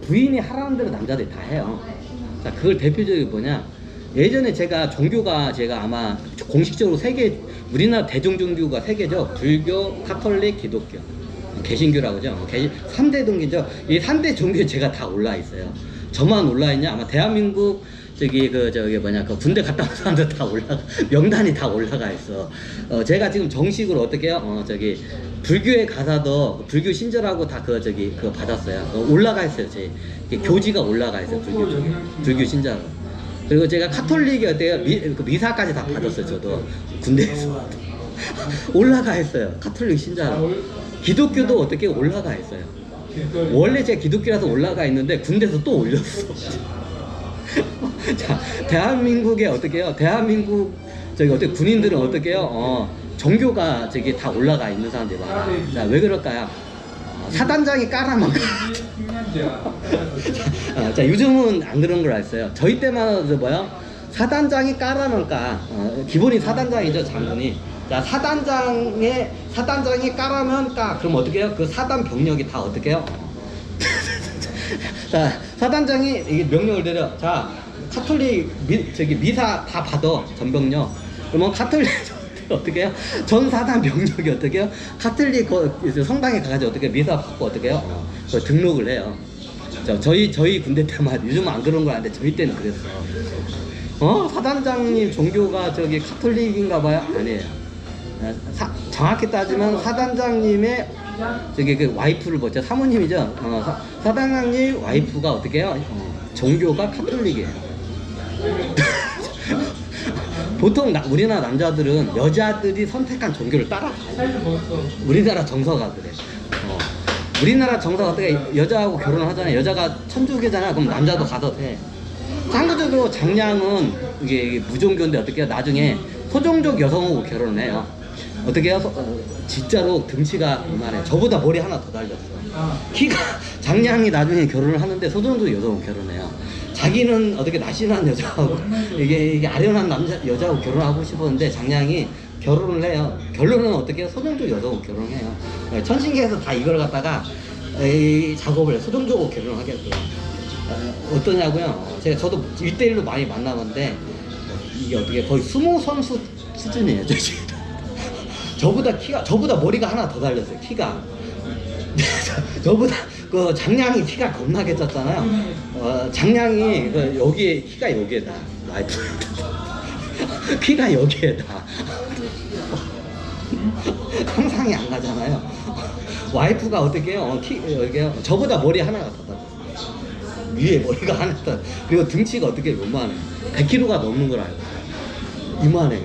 부인이 하라는 대로 남자들이 다 해요. 자, 그걸 대표적인 뭐냐? 예전에 제가 종교가 제가 아마 공식적으로 세 개, 우리나라 대중 종교가 세 개죠. 불교, 카톨릭, 기독교, 개신교라고 하죠. 3대 종교죠. 이 3대 종교에 제가 다 올라 있어요. 저만 올라 있냐? 아마 대한민국 저기 그 군대 갔다 온 사람들 다 올라가, 명단이 다 올라가 있어. 제가 지금 정식으로 어떻게 해요? 저기 불교에 가서도 불교 신절하고 다 그거 받았어요. 올라가 있어요. 제 교지가 올라가 있어요. 불교 신자로. 그리고 제가 카톨릭이 어때요? 미사까지 다 받았어요. 저도 군대에서 올라가 있어요. 카톨릭 신자로. 기독교도 어떻게 올라가 있어요. 원래 제가 기독교라서 올라가 있는데 군대에서 또 올렸어. 자, 대한민국에 어떻게 해요? 대한민국 어떻게 군인들은 어떻게 해요? 종교가 저기 다 올라가 있는 사람들이 많아요. 자, 왜 그럴까요? 사단장이 까라만 자, 요즘은 안 그런 걸 알았어요. 저희 때만 해도 뭐요? 사단장이 까라면 까. 기본이 사단장이죠, 장군이. 자, 사단장이 까라면 까. 그럼 어떻게 해요? 그 사단 병력이 다 어떻게 해요? 자, 사단장이 이게 명령을 내려. 자, 카톨릭 미사 다 받아, 전병력. 그러면 카톨릭 어떻게 해요? 전 사단 병력이 어떻게 해요? 카톨릭 성당에 가가지고 어떻게 미사 받고 어떻게 해요? 등록을 해요. 자, 저희 군대 때만, 요즘은 안 그런 걸 아는데 저희 때는 그랬어. 사단장님 종교가 저기 카톨릭인가 봐요? 아니에요. 정확히 따지면 사단장님의 저기 그 와이프를 뭐죠? 사모님이죠. 사단장님 와이프가 어떻게 해요? 종교가 카톨릭이에요. 보통 우리나라 남자들은 여자들이 선택한 종교를 따라가요. 우리나라 정서가 그래. 우리나라 정서가 어떻게 여자하고 결혼을 하잖아요. 여자가 천주교잖아. 그럼 남자도 가도 돼. 한국적으로 장량은 이게 무종교인데 어떻게 해요? 나중에 소종족 여성하고 결혼을 해요. 어떻게 해요? 진짜로 등치가 이만해. 저보다 머리 하나 더 달렸어. 키가 장량이 나중에 결혼을 하는데 소종족 여성하고 결혼해요. 자기는 어떻게 날씬한 여자하고 이게 아련한 여자하고 결혼하고 싶었는데 장량이 결혼을 해요. 결론은 어떻게 해요? 소종족 여성하고 결혼해요. 천신계에서 다 이걸 갖다가 작업을 해요. 소종족하고 결혼하겠고요. 어떠냐고요? 저도 1대1로 많이 만나봤는데 이게 어떻게 거의 수모 선수 수준이에요. 저보다 머리가 하나 더 달렸어요. 키가. 저보다 그 장량이 키가 겁나게 쪘잖아요. 장량이 여기에 키가 여기에다. 와이프 키가 여기에다. 상상이 안 가잖아요. 와이프가 어떻게 해요? 여기요. 저보다 머리 하나가 더 달렸어요. 위에 머리가 하나 더. 그리고 등치가 어떻게 요만해. 100kg가 넘는 걸 알고. 이만해.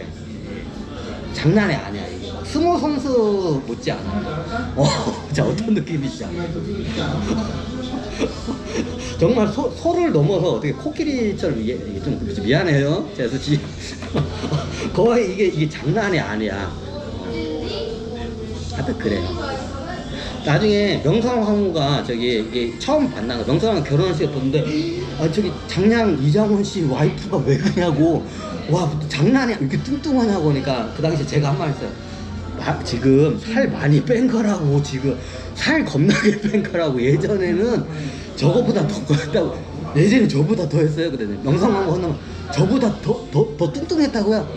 장난이 아니야. 이게 스모 선수 못지 않아. 자, 어떤 느낌이지? 정말 소를 넘어서 어떻게 코끼리처럼 이게 좀 미안해요. 제가 솔직히 거의 이게 장난이 아니야. 하여튼 그래요. 나중에 명성황후가 이게 처음 만난 거, 명성황후 결혼식에 보는데 저기 장량 이장원 씨 와이프가 왜 그냐고. 와, 장난이야. 이렇게 뚱뚱하냐고 하니까 그 당시에 제가 한 말 했어요. 지금 살 많이 뺀 거라고. 지금 살 겁나게 뺀 거라고. 예전에는 저거보다 더 했다고. 예전에 저보다 더 했어요. 그랬더니 명성황후 혼나면 저보다 더 뚱뚱했다고요.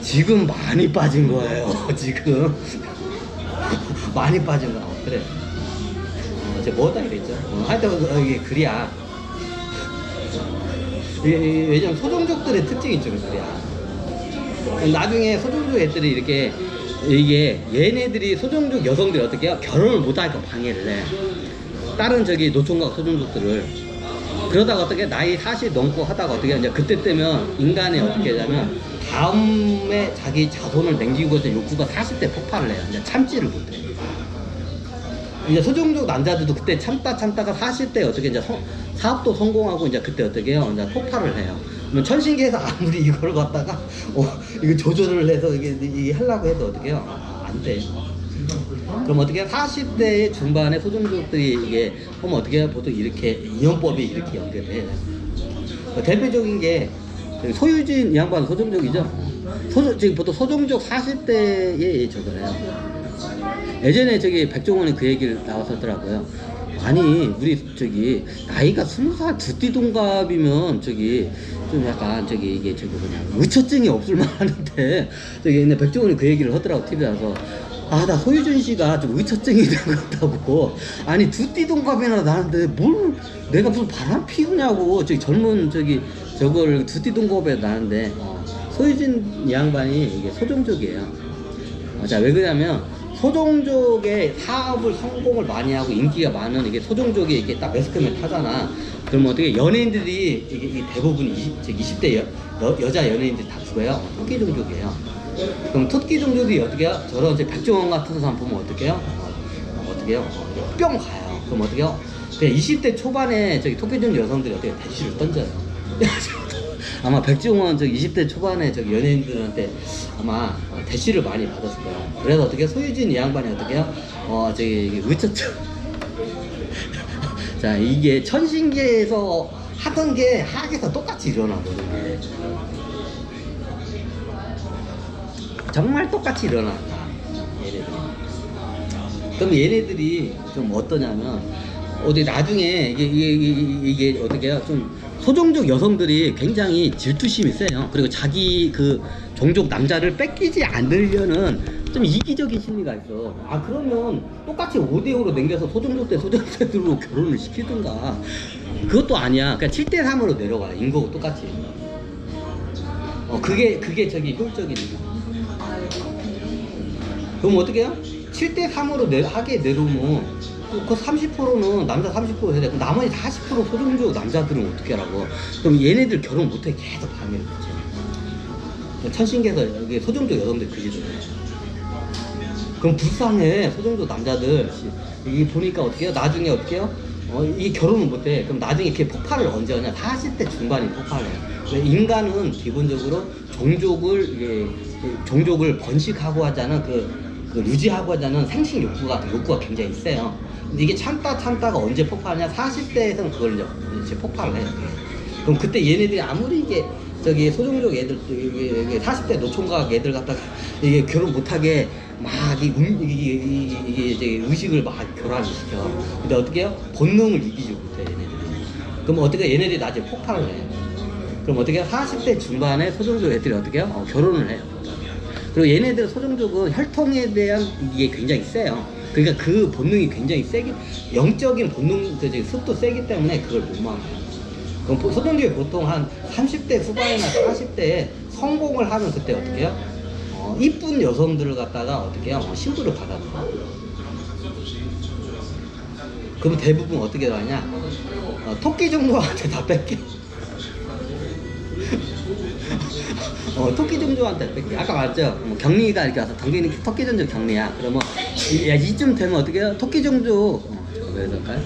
지금 많이 빠진 거예요. 지금 많이 빠진 거. 그래. 제가 뭐다 이랬죠. 하여튼 이게 그래야. 왜냐면 소종족들의 특징이 있죠. 그래야. 나중에 소종족 애들이 이렇게 이게 얘네들이 소종족 여성들이 어떻게 해요? 결혼을 못하니까 방해를 해. 다른 노총각 소종족들을. 그러다가 어떻게 나이 40 넘고 하다가 어떻게 이제 그때 되면 인간이 어떻게 하냐면 다음에 자기 자손을 남기고 해서 욕구가 40대 폭발을 해요. 이제 참지를 못해. 이제 소종족 남자들도 그때 참다가 40대 어떻게 이제 사업도 성공하고 이제 그때 어떻게 해요? 이제 폭발을 해요. 그러면 천신계에서 아무리 이걸 갖다가 이거 조절을 해서 이게 하려고 해도 어떻게 해요? 안 돼. 그럼 어떻게 40대 중반에 소종족들이 이게 보면 어떻게 해요? 보통 이렇게 인연법이 이렇게 연결해. 대표적인 게 소유진 이 양반 소종족이죠. 지금 보통 소종족 40대에 저거래요. 예전에 백종원이 그 얘기를 나왔었더라고요. 아니 우리 저기 나이가 20살 두띠 동갑이면 저기 좀 약간 저기 이게 저기 뭐냐 의처증이 없을 만한데 저기 근데 백종원이 그 얘기를 하더라고 TV에서. 아 나 소유준 씨가 좀 의처증이 된 것 같다고. 아니 두띠 동갑이나 나는데 뭘 내가 무슨 바람 피우냐고. 저기 젊은 저기 저걸 두띠 동갑에 나는데 소유준 이 양반이 이게 소종족이에요. 자 왜 그러냐면 소종족의 사업을 성공을 많이 하고 인기가 많은 이게 소종족이 이렇게 딱 매스컴에 타잖아. 그러면 어떻게 연예인들이 이게 대부분 20대 여자 연예인들이 다 누구예요? 토끼 종족이에요. 그럼 토끼 종족이 어떻게 해요? 저런 이제 백종원 같은 사람 보면 어떻게 해요? 어떻게 해요? 뿅 가요. 그럼 어떻게 해요? 20대 초반에 저기 토끼 종족 여성들이 어떻게 대시를 던져요. 아마 백종원 저기 20대 초반에 저기 연예인들한테 아마 대시를 많이 받았을 거예요. 그래서 어떻게 소유진 이 양반이 어떻게 해요? 저기 의처증. 자 이게 천신계에서 하던 게 하악에서 똑같이 일어나거든요. 정말 똑같이 일어났다. 얘네들이. 그럼 얘네들이 좀 어떠냐면 어디 나중에 이게 어떻게 해요? 좀 소종족 여성들이 굉장히 질투심이 세요. 그리고 자기 그 종족 남자를 뺏기지 않으려는 좀 이기적인 심리가 있어. 아 그러면 똑같이 5대5로 남겨서 소종족 대 소종족으로 결혼을 시키든가. 그것도 아니야. 그냥 7대3으로 내려가. 인거고 똑같이. 그게 저기 효율적이니까. 그럼 어떻게 해요? 7대3으로 하게 내려오면 그 30%는 남자 30% 해야 돼. 그럼 나머지 40% 소종족 남자들은 어떻게 하라고? 그럼 얘네들 결혼 못해 계속 방해를 붙여. 천신계에서 여기 소종족 여성들 그게 좀. 그럼 불쌍해 소종족 남자들. 이게 보니까 어떻게 해요? 나중에 어떻게 해요? 이게 결혼을 못해. 그럼 나중에 이렇게 폭발을 언제 하냐? 40대 중반에 폭발해. 인간은 기본적으로 종족을 번식하고 하자는 그 유지하고 하자는 생식 욕구가 굉장히 세요. 근데 이게 참다가 언제 폭발하냐? 40대에서는 그걸 이제 폭발을 해요. 그럼 그때 얘네들이 아무리 이게 저기 소종족 애들 40대 노총각 애들 갖다가 이게 결혼 못하게 막 이게 이제 의식을 막 교란을 시켜. 근데 어떻게 해요? 본능을 이기지 못해 얘네들이. 그럼 어떻게 얘네들이 나중에 폭발을 해요. 그럼 어떻게 해요? 40대 중반에 소종족 애들이 어떻게 해요? 결혼을 해요. 그리고 얘네들 소종족은 혈통에 대한 이게 굉장히 세요. 그러니까 그 본능이 굉장히 영적인 본능, 습도 세기 때문에 그걸 못 막아요. 그럼 소종족이 보통 한 30대 후반이나 40대에 성공을 하면 그때 어떻게 해요? 이쁜 여성들을 갖다가 어떻게 해요? 신부를 받아줘요. 그럼 대부분 어떻게 하냐? 토끼 종족한테 다 뺏겨. 토끼 종족한테 뺏겨. 아까 말했죠? 경리가 이렇게 와서 당연히 토끼 종족 경리야. 그러면 이쯤 되면 어떻게 해요? 토끼 종족. 왜 그럴까요?